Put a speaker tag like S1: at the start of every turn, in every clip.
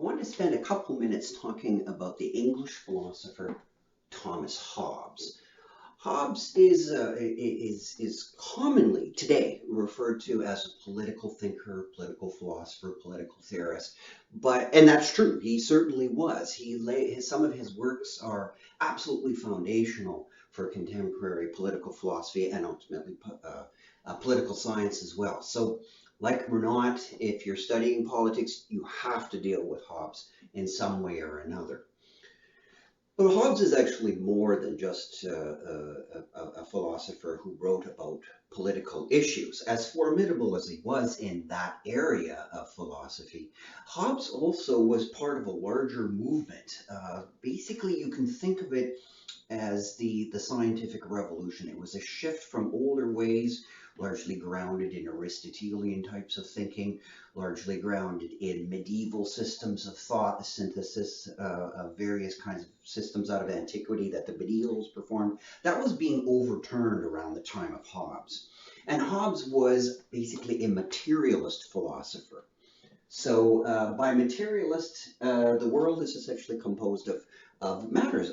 S1: I wanted to spend a couple minutes talking about the English philosopher Thomas Hobbes. Hobbes is commonly today referred to as a political thinker, political philosopher, political theorist. And that's true. He certainly was. Some of his works are absolutely foundational for contemporary political philosophy and ultimately political science as well. So, like it or not, if you're studying politics, you have to deal with Hobbes in some way or another. But Hobbes is actually more than just a philosopher who wrote about political issues. As formidable as he was in that area of philosophy, Hobbes also was part of a larger movement. Basically, you can think of it as the scientific revolution. It was a shift from older ways, largely grounded in Aristotelian types of thinking, largely grounded in medieval systems of thought, the synthesis of various kinds of systems out of antiquity that the medievals performed. That was being overturned around the time of Hobbes. And Hobbes was basically a materialist philosopher. So by materialist, the world is essentially composed of matter,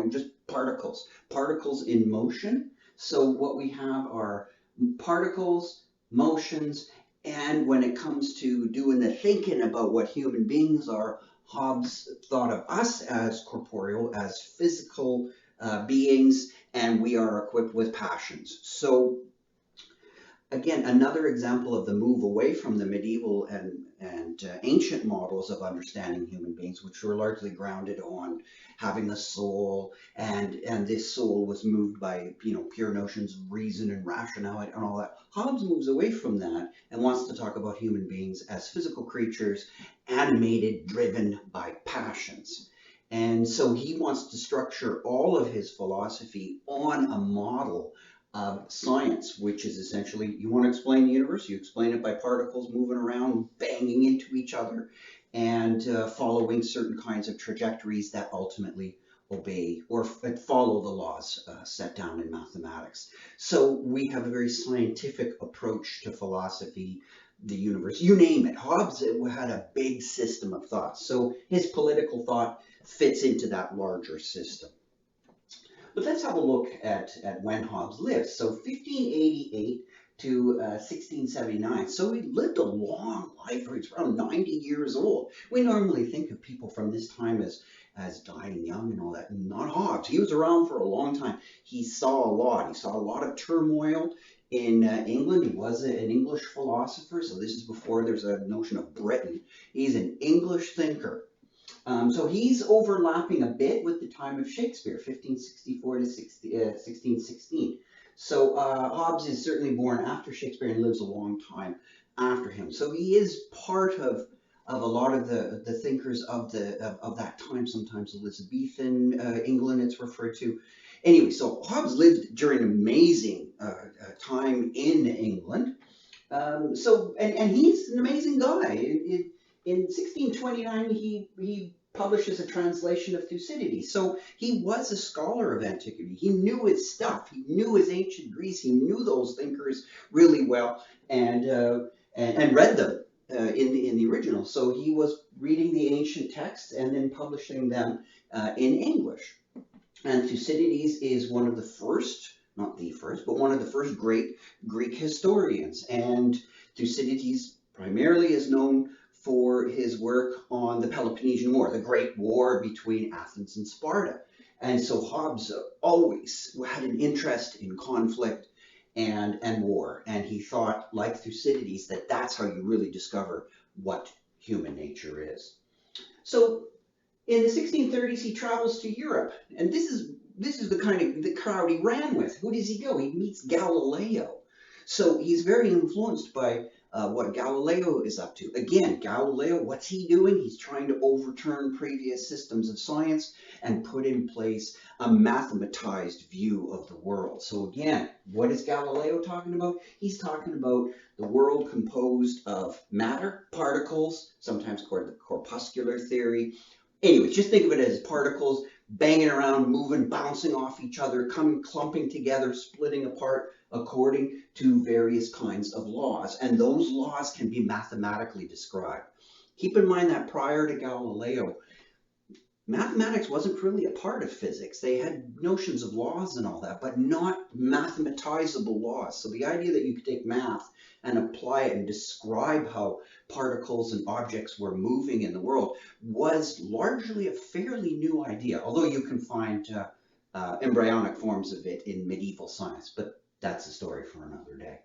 S1: just particles in motion. So what we have are particles, motions, and when it comes to doing the thinking about what human beings are, Hobbes thought of us as corporeal, as physical beings, and we are equipped with passions. So again, another example of the move away from the medieval and ancient models of understanding human beings, which were largely grounded on having a soul, and this soul was moved by pure notions of reason and rationality and all that. Hobbes moves away from that and wants to talk about human beings as physical creatures, animated, driven by passions. And so he wants to structure all of his philosophy on a model science, which is essentially, you want to explain the universe, you explain it by particles moving around, banging into each other, and following certain kinds of trajectories that ultimately obey or follow the laws set down in mathematics. So we have a very scientific approach to philosophy, the universe, you name it. Hobbes had a big system of thought. So his political thought fits into that larger system. But let's have a look at when Hobbes lived. So 1588 to 1679. So he lived a long life. He's around 90 years old. We normally think of people from this time as dying young and all that. Not Hobbes. He was around for a long time. He saw a lot. He saw a lot of turmoil in England. He was an English philosopher. So this is before there's a notion of Britain. He's an English thinker. So he's overlapping a bit with the time of Shakespeare, 1564 to 1616. So Hobbes is certainly born after Shakespeare and lives a long time after him. So he is part of a lot of the thinkers of that time, sometimes Elizabethan England it's referred to. Anyway, so Hobbes lived during an amazing time in England. And he's an amazing guy. In 1629, he publishes a translation of Thucydides. So he was a scholar of antiquity. He knew his stuff. He knew his ancient Greece. He knew those thinkers really well and read them in the original. So he was reading the ancient texts and then publishing them in English. And Thucydides is one of the first, not the first, but one of the first great Greek historians. And Thucydides primarily is known for his work on the Peloponnesian War, the Great War between Athens and Sparta. And so Hobbes always had an interest in conflict and war. And he thought, like Thucydides, that that's how you really discover what human nature is. So in the 1630s, he travels to Europe. And this is the kind of the crowd he ran with. Who does he go? He meets Galileo. So he's very influenced by what Galileo is up to. Again, Galileo, what's he doing? He's trying to overturn previous systems of science and put in place a mathematized view of the world. So again, what is Galileo talking about? He's talking about the world composed of matter, particles, sometimes called the corpuscular theory. Anyway, just think of it as particles banging around, moving, bouncing off each other, clumping together, splitting apart according to various kinds of laws. And those laws can be mathematically described. Keep in mind that prior to Galileo, mathematics wasn't really a part of physics. They had notions of laws and all that, but not mathematizable laws. So the idea that you could take math and apply it and describe how particles and objects were moving in the world was largely a fairly new idea, although you can find embryonic forms of it in medieval science, but that's a story for another day.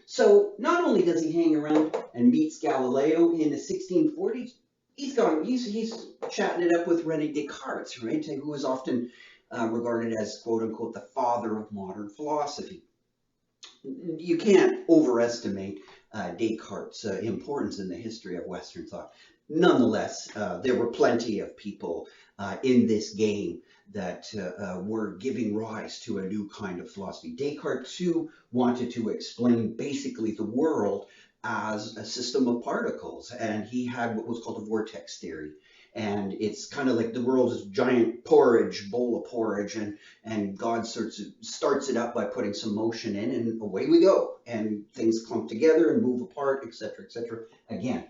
S1: So not only does he hang around and meets Galileo in the 1640s, he's chatting it up with René Descartes, right? Who is often regarded as quote unquote the father of modern philosophy. You can't overestimate Descartes' importance in the history of Western thought. Nonetheless, there were plenty of people in this game that were giving rise to a new kind of philosophy. Descartes, too, wanted to explain basically the world as a system of particles, and he had what was called a vortex theory. And it's kind of like the world is a giant porridge, bowl of porridge, and God starts it up by putting some motion in, and away we go. And things clump together and move apart, etc., etc. Again,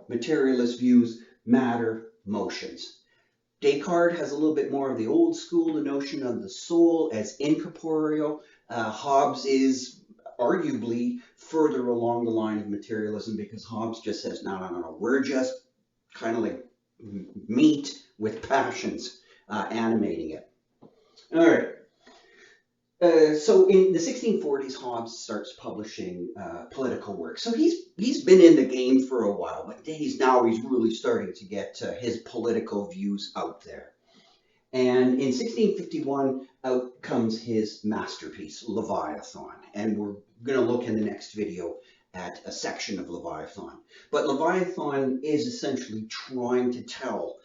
S1: materialist views, matter, motions. Descartes has a little bit more of the old school, the notion of the soul as incorporeal. Hobbes is arguably further along the line of materialism, because Hobbes just says, no, we're just kind of like meat with passions animating it. All right. So in the 1640s, Hobbes starts publishing political works. So he's been in the game for a while, but he's really starting to get his political views out there. And in 1651, out comes his masterpiece, Leviathan. And we're going to look in the next video at a section of Leviathan. But Leviathan is essentially trying to tell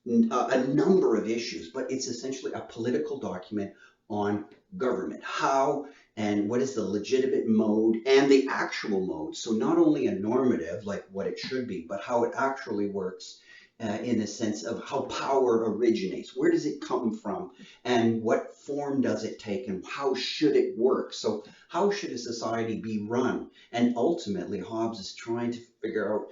S1: a number of issues, but it's essentially a political document on government. How and what is the legitimate mode and the actual mode. So not only a normative, like what it should be, but how it actually works in the sense of how power originates. Where does it come from? And what form does it take? And how should it work? So how should a society be run? And ultimately, Hobbes is trying to figure out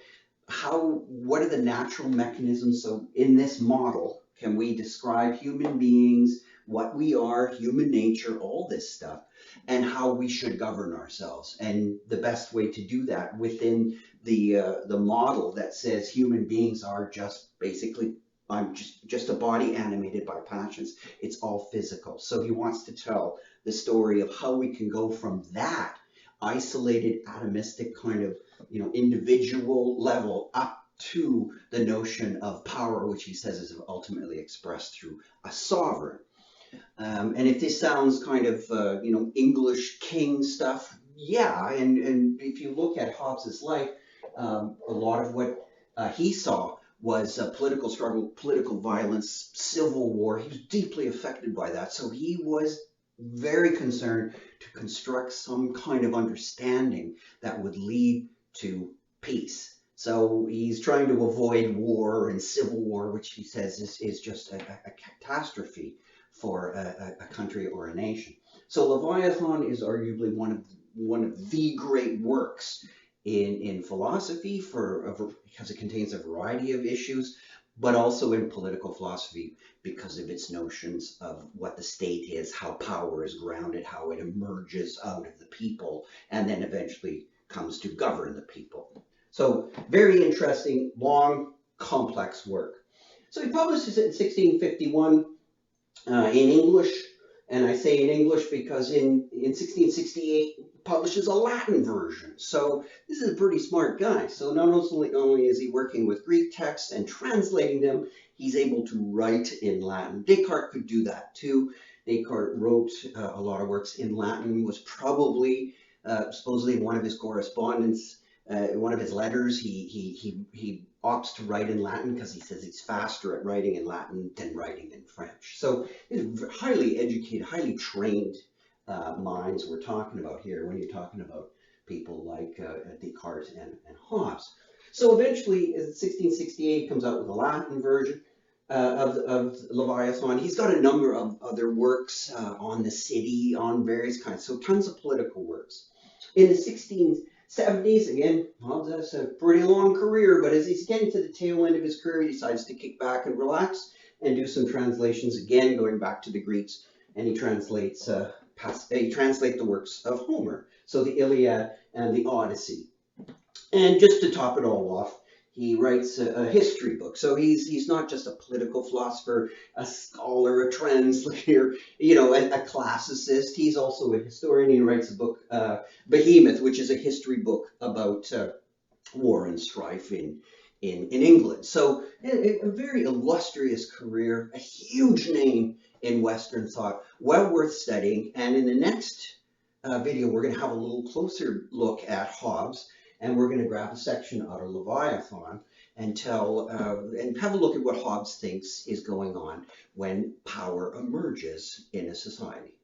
S1: what are the natural mechanisms. So in this model, can we describe human beings, what we are, human nature, all this stuff, and how we should govern ourselves? And the best way to do that within the model that says human beings are just basically, I'm just a body animated by passions. It's all physical. So he wants to tell the story of how we can go from that isolated, atomistic kind of, individual level up to the notion of power, which he says is ultimately expressed through a sovereign. And if this sounds kind of, English king stuff, yeah. And if you look at Hobbes's life, a lot of what he saw was political struggle, political violence, civil war. He was deeply affected by that. So he was very concerned to construct some kind of understanding that would lead to peace. So he's trying to avoid war and civil war, which he says is just a catastrophe for a country or a nation. So Leviathan is arguably one of the great works in philosophy because it contains a variety of issues, but also in political philosophy because of its notions of what the state is, how power is grounded, how it emerges out of the people, and then eventually comes to govern the people. So very interesting, long, complex work. So he publishes it in 1651 in English, and I say in English because in 1668 he publishes a Latin version. So this is a pretty smart guy. So not only is he working with Greek texts and translating them, he's able to write in Latin. Descartes could do that too. Descartes wrote a lot of works in Latin, was probably supposedly in one of his correspondence, one of his letters, he opts to write in Latin because he says he's faster at writing in Latin than writing in French. So it's highly educated, highly trained minds we're talking about here when you're talking about people like Descartes and Hobbes. So eventually, in 1668, he comes out with a Latin version of Leviathan. He's got a number of other works on the city, on various kinds, so tons of political works. In the 70s, again, Hobbes has a pretty long career, but as he's getting to the tail end of his career, he decides to kick back and relax and do some translations again, going back to the Greeks, and he translates the works of Homer, so the Iliad and the Odyssey. And just to top it all off, he writes a history book. So he's not just a political philosopher, a scholar, a translator, a classicist. He's also a historian. He writes a book, Behemoth, which is a history book about war and strife in England. So a very illustrious career, a huge name in Western thought, well worth studying. And in the next video, we're going to have a little closer look at Hobbes, and we're going to grab a section out of Leviathan and have a look at what Hobbes thinks is going on when power emerges in a society.